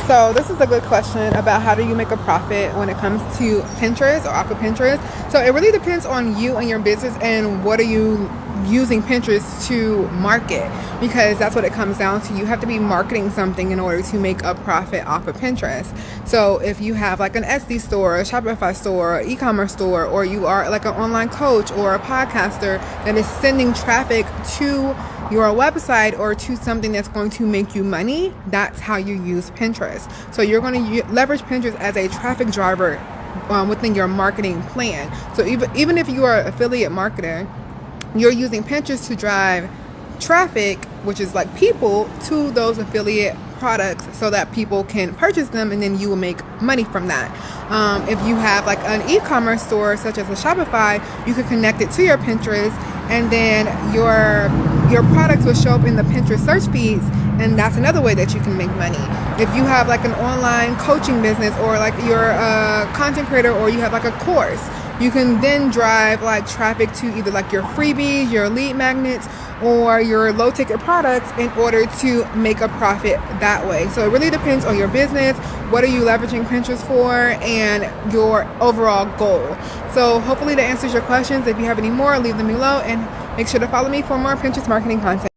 So this is a good question about how do you make a profit when it comes to Pinterest or off of Pinterest. So it really depends on you and your business and what are you using Pinterest to market, because that's what it comes down to. You have to be marketing something in order to make a profit off of Pinterest. So if you have like an Etsy store, a Shopify store, e-commerce store, or you are like an online coach or a podcaster that is sending traffic to your website or to something that's going to make you money, that's how you use Pinterest. So you're going to leverage Pinterest as a traffic driver within your marketing plan. So even if you are an affiliate marketer, you're using Pinterest to drive traffic, which is like people, to those affiliate products so that people can purchase them, and then you will make money from that. If you have like an e-commerce store such as a Shopify, you could connect it to your Pinterest, and then your products will show up in the Pinterest search feeds, and that's another way that you can make money. If you have like an online coaching business, or like you're a content creator, or you have like a course, you can then drive like traffic to either like your freebies, your lead magnets, or your low ticket products in order to make a profit that way. So it really depends on your business, what are you leveraging Pinterest for, and your overall goal. So hopefully that answers your questions. If you have any more, leave them below, and make sure to follow me for more Pinterest marketing content.